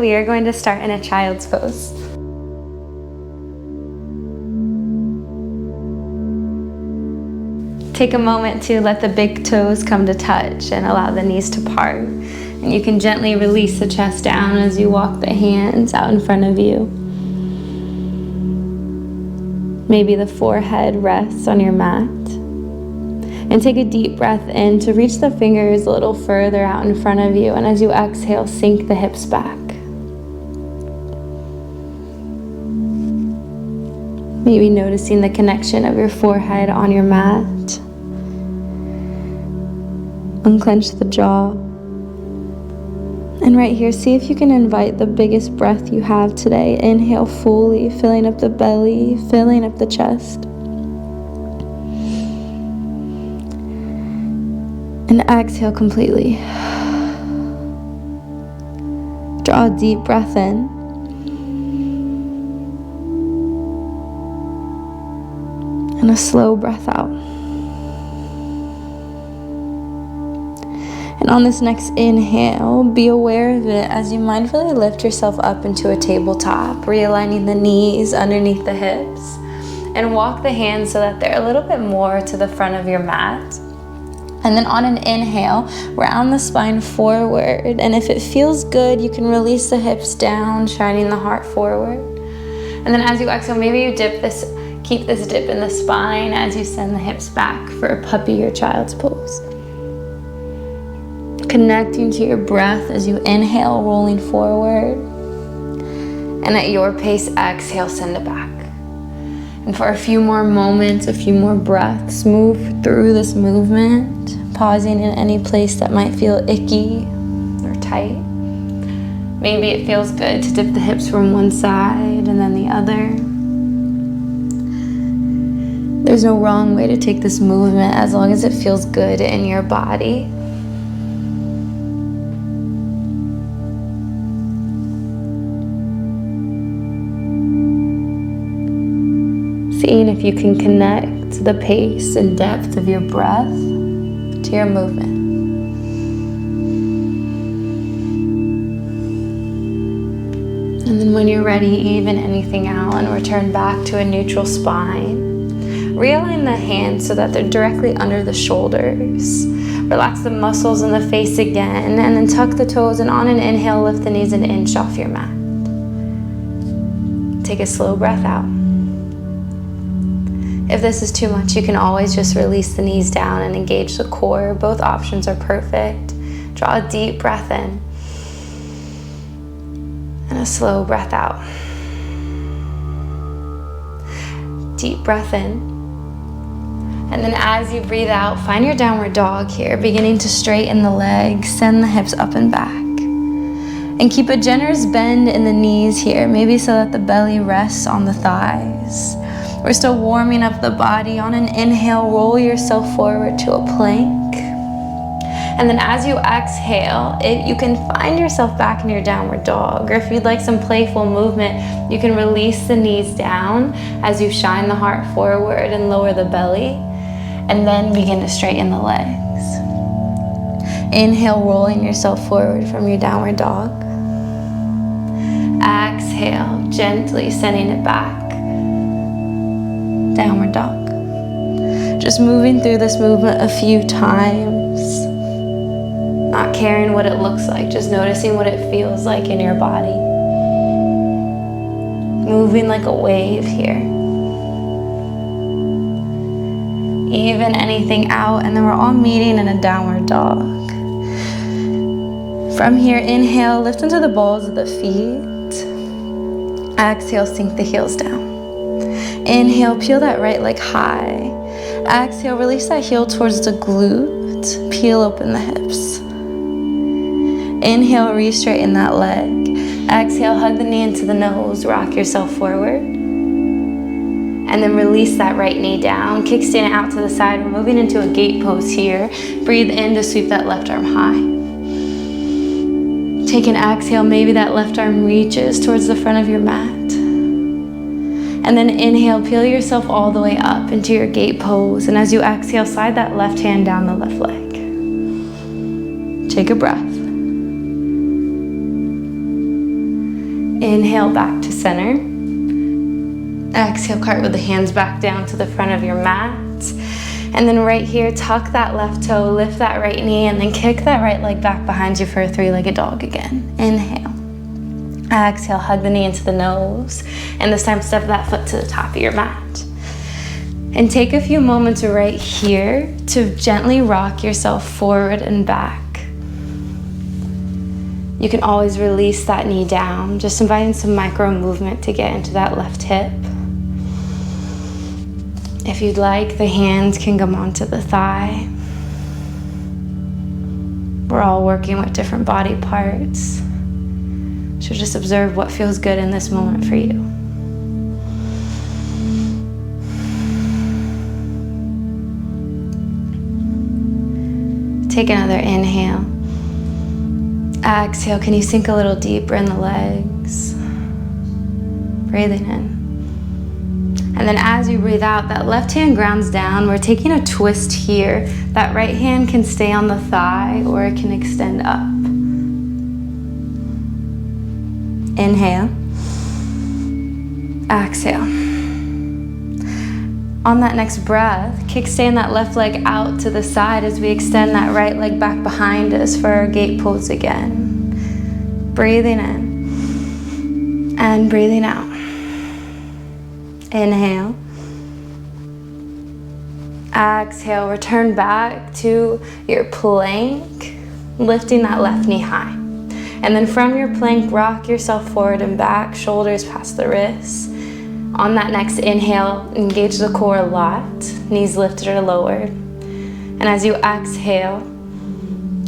we are going to start in a child's pose. Take a moment to let the big toes come to touch and allow the knees to part. And you can gently release the chest down as you walk the hands out in front of you. Maybe the forehead rests on your mat. And take a deep breath in to reach the fingers a little further out in front of you. And as you exhale, sink the hips back. Maybe noticing the connection of your forehead on your mat. Unclench the jaw. And right here, see if you can invite the biggest breath you have today. Inhale fully, filling up the belly, filling up the chest. And exhale completely. Draw a deep breath in. And a slow breath out. And on this next inhale, be aware of it as you mindfully lift yourself up into a tabletop, realigning the knees underneath the hips, and walk the hands so that they're a little bit more to the front of your mat. And then on an inhale, round the spine forward. And if it feels good, you can release the hips down, shining the heart forward. And then as you exhale, maybe you keep this dip in the spine as you send the hips back for a puppy or child's pose. Connecting to your breath as you inhale, rolling forward. And at your pace, exhale, send it back. And for a few more moments, a few more breaths, move through this movement, pausing in any place that might feel icky or tight. Maybe it feels good to dip the hips from one side and then the other. There's no wrong way to take this movement as long as it feels good in your body. Seeing if you can connect the pace and depth of your breath to your movement. And then when you're ready, even anything out and return back to a neutral spine. Realign the hands so that they're directly under the shoulders. Relax the muscles in the face again, and then tuck the toes, and on an inhale, lift the knees an inch off your mat. Take a slow breath out. If this is too much, you can always just release the knees down and engage the core. Both options are perfect. Draw a deep breath in and a slow breath out. Deep breath in. And then as you breathe out, find your downward dog here, beginning to straighten the legs, send the hips up and back. And keep a generous bend in the knees here, maybe so that the belly rests on the thighs. We're still warming up the body. On an inhale, roll yourself forward to a plank. And then as you exhale, you can find yourself back in your downward dog. Or if you'd like some playful movement, you can release the knees down as you shine the heart forward and lower the belly. And then begin to straighten the legs. Inhale, rolling yourself forward from your downward dog. Exhale, gently sending it back. Downward dog. Just moving through this movement a few times. Not caring what it looks like, just noticing what it feels like in your body. Moving like a wave here. Even anything out, and then we're all meeting in a downward dog. From here, inhale, lift into the balls of the feet. Exhale, sink the heels down. Inhale, peel that right leg high. Exhale, release that heel towards the glute. Peel open the hips. Inhale, re-straighten that leg. Exhale, hug the knee into the nose. Rock yourself forward. And then release that right knee down. Kickstand it out to the side. We're moving into a gate pose here. Breathe in to sweep that left arm high. Take an exhale. Maybe that left arm reaches towards the front of your mat. And then inhale, peel yourself all the way up into your gate pose. And as you exhale, slide that left hand down the left leg. Take a breath. Inhale back to center. Exhale, cartwheel the hands back down to the front of your mat. And then right here, tuck that left toe, lift that right knee, and then kick that right leg back behind you for a three-legged dog again. Inhale. Exhale, hug the knee into the nose. And this time, step that foot to the top of your mat. And take a few moments right here to gently rock yourself forward and back. You can always release that knee down, just inviting some micro movement to get into that left hip. If you'd like, the hands can come onto the thigh. We're all working with different body parts. So just observe what feels good in this moment for you. Take another inhale. Exhale, can you sink a little deeper in the legs? Breathing in. And then as you breathe out, that left hand grounds down. We're taking a twist here. That right hand can stay on the thigh or it can extend up. Inhale. Exhale. On that next breath, kickstand that left leg out to the side as we extend that right leg back behind us for our gate pose again. Breathing in and breathing out. Inhale. Exhale, return back to your plank, lifting that left knee high. And then from your plank, rock yourself forward and back, shoulders past the wrists. On that next inhale, engage the core a lot, knees lifted or lowered. And as you exhale,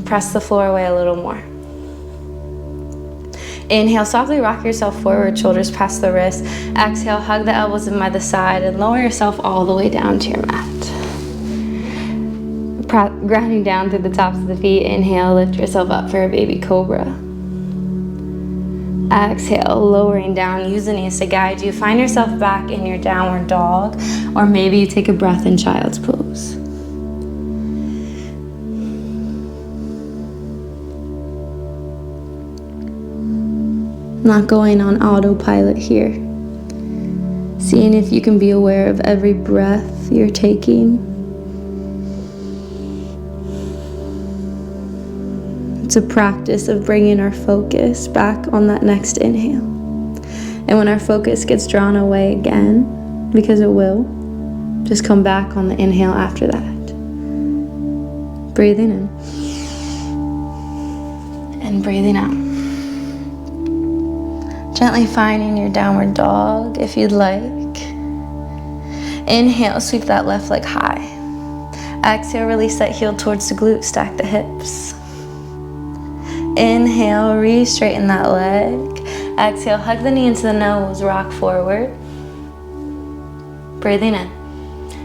press the floor away a little more. Inhale, softly rock yourself forward, shoulders past the wrists. Exhale, hug the elbows in by the side and lower yourself all the way down to your mat. Grounding down through the tops of the feet. Inhale, lift yourself up for a baby cobra. Exhale, lowering down, use the knees to guide you. Find yourself back in your downward dog, or maybe you take a breath in child's pose. Not going on autopilot here. Seeing if you can be aware of every breath you're taking. It's a practice of bringing our focus back on that next inhale. And when our focus gets drawn away again, because it will, just come back on the inhale after that. Breathing in and breathing out. Gently finding your downward dog if you'd like. Inhale, sweep that left leg high. Exhale, release that heel towards the glute, stack the hips. Inhale, re-straighten that leg. Exhale, hug the knee into the nose, rock forward. Breathing in.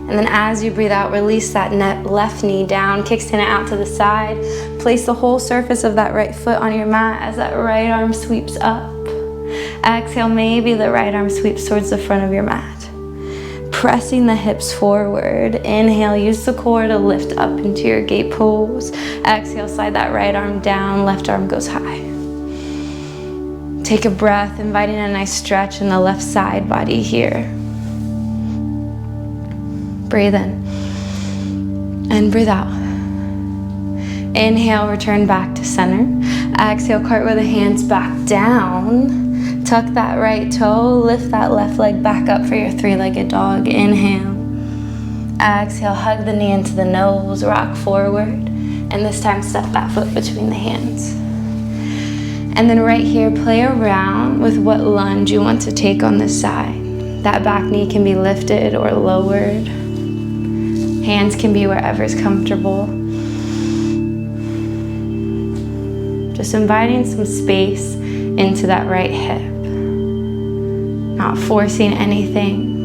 And then as you breathe out, release that left knee down, kickstand it out to the side. Place the whole surface of that right foot on your mat as that right arm sweeps up. Exhale, maybe the right arm sweeps towards the front of your mat. Pressing the hips forward. Inhale, use the core to lift up into your gate pose. Exhale, slide that right arm down, left arm goes high. Take a breath, inviting a nice stretch in the left side body here. Breathe in and breathe out. Inhale, return back to center. Exhale, cartwheel the hands back down. Tuck that right toe, lift that left leg back up for your three-legged dog. Inhale. Exhale, hug the knee into the nose, rock forward. And this time, step that foot between the hands. And then right here, play around with what lunge you want to take on this side. That back knee can be lifted or lowered. Hands can be wherever's comfortable. Just inviting some space into that right hip. Not forcing anything.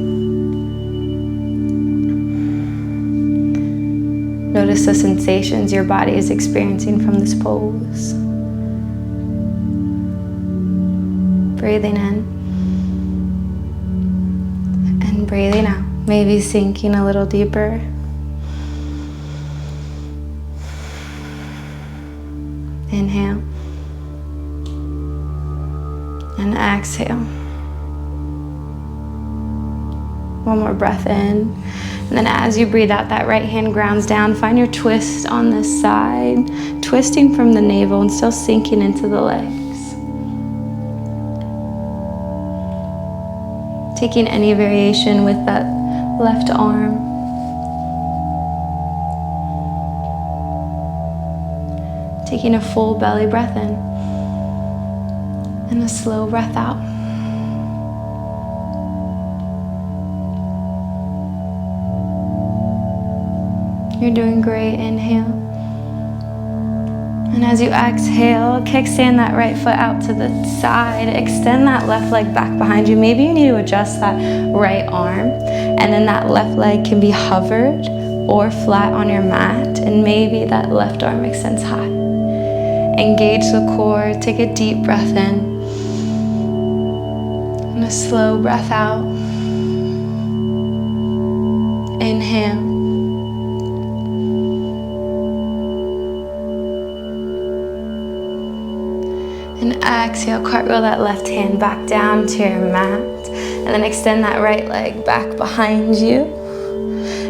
Notice the sensations your body is experiencing from this pose. Breathing in and breathing out. Maybe sinking a little deeper. Inhale. And exhale. One more breath in. And then as you breathe out, that right hand grounds down. Find your twist on this side, twisting from the navel and still sinking into the legs. Taking any variation with that left arm. Taking a full belly breath in and a slow breath out. You're doing great. Inhale. And as you exhale, kickstand that right foot out to the side. Extend that left leg back behind you. Maybe you need to adjust that right arm. And then that left leg can be hovered or flat on your mat. And maybe that left arm extends high. Engage the core. Take a deep breath in. And a slow breath out. Inhale. And exhale, cartwheel that left hand back down to your mat. And then extend that right leg back behind you.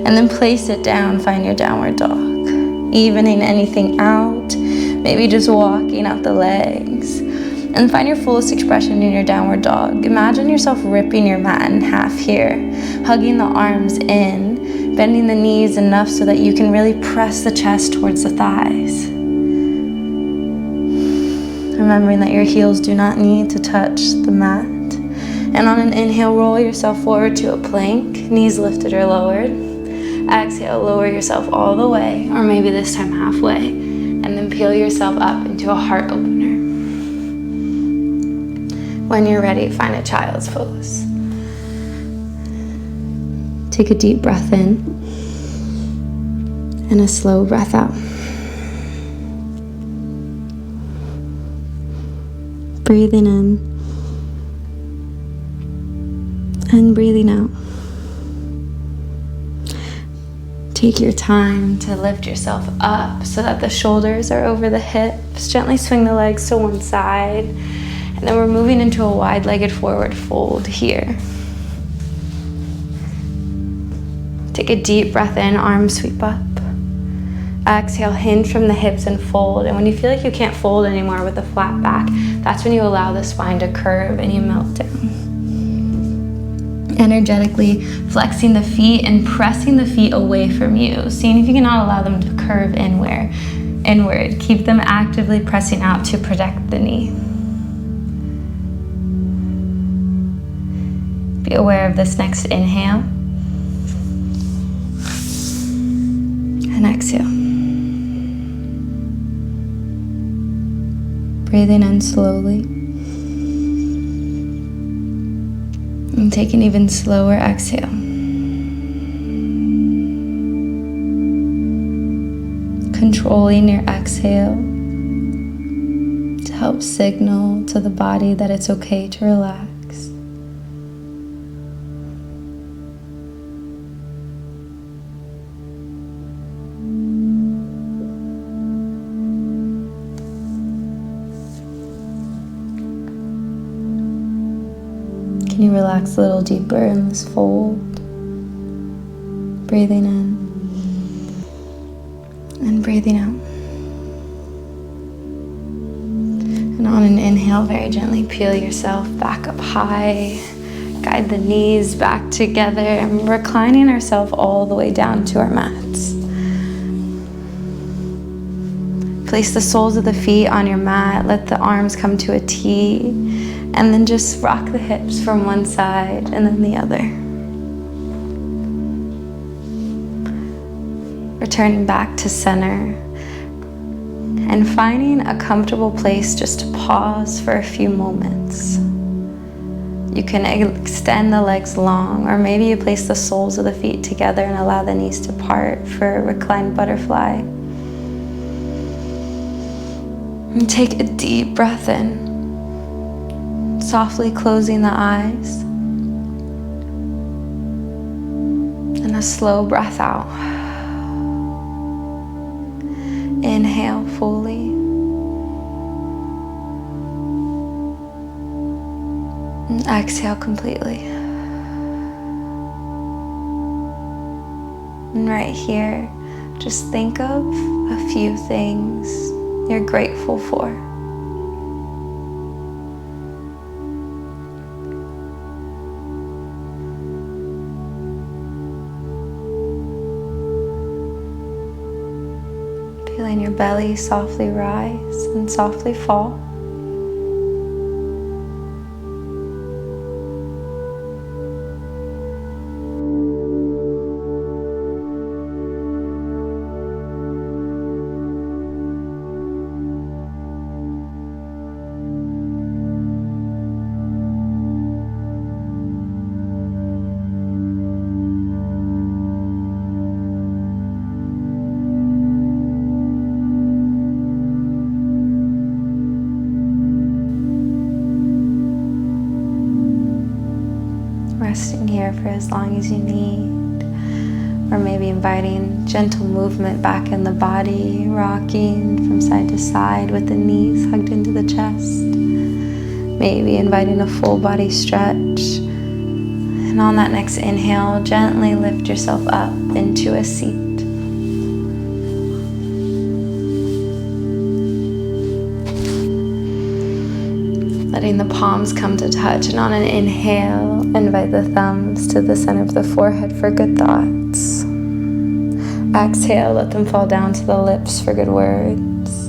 And then place it down, find your downward dog. Evening anything out, maybe just walking out the legs. And find your fullest expression in your downward dog. Imagine yourself ripping your mat in half here, hugging the arms in, bending the knees enough so that you can really press the chest towards the thighs. Remembering that your heels do not need to touch the mat. And on an inhale, roll yourself forward to a plank, knees lifted or lowered. Exhale, lower yourself all the way, or maybe this time halfway, and then peel yourself up into a heart opener. When you're ready, find a child's pose. Take a deep breath in and a slow breath out. Breathing in and breathing out. Take your time to lift yourself up so that the shoulders are over the hips. Gently swing the legs to one side. And then we're moving into a wide-legged forward fold here. Take a deep breath in, arms sweep up. Exhale, hinge from the hips and fold. And when you feel like you can't fold anymore with a flat back, that's when you allow the spine to curve and you melt down. Energetically flexing the feet and pressing the feet away from you. Seeing if you cannot allow them to curve inward. Keep them actively pressing out to protect the knee. Be aware of this next inhale. And exhale. Breathing in slowly. And take an even slower exhale. Controlling your exhale to help signal to the body that it's okay to relax. Can you relax a little deeper in this fold? Breathing in and breathing out. And on an inhale, very gently peel yourself back up high. Guide the knees back together and reclining ourselves all the way down to our mats. Place the soles of the feet on your mat. Let the arms come to a T. And then just rock the hips from one side and then the other. Returning back to center. And finding a comfortable place just to pause for a few moments. You can extend the legs long, or maybe you place the soles of the feet together and allow the knees to part for a reclined butterfly. And take a deep breath in. Softly closing the eyes. And a slow breath out. Inhale fully. And exhale completely. And right here, just think of a few things you're grateful for. Feeling your belly softly rise and softly fall. Resting here for as long as you need, or maybe inviting gentle movement back in the body, rocking from side to side with the knees hugged into the chest. Maybe inviting a full body stretch. And on that next inhale, gently lift yourself up into a seat. Letting the palms come to touch, and on an inhale, invite the thumbs to the center of the forehead for good thoughts. Exhale, let them fall down to the lips for good words.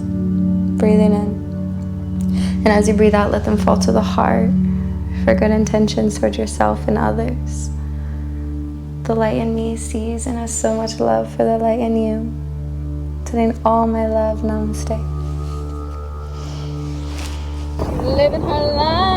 Breathing in. And as you breathe out, let them fall to the heart for good intentions towards yourself and others. The light in me sees and has so much love for the light in you. Sending all my love. Namaste. Living her life.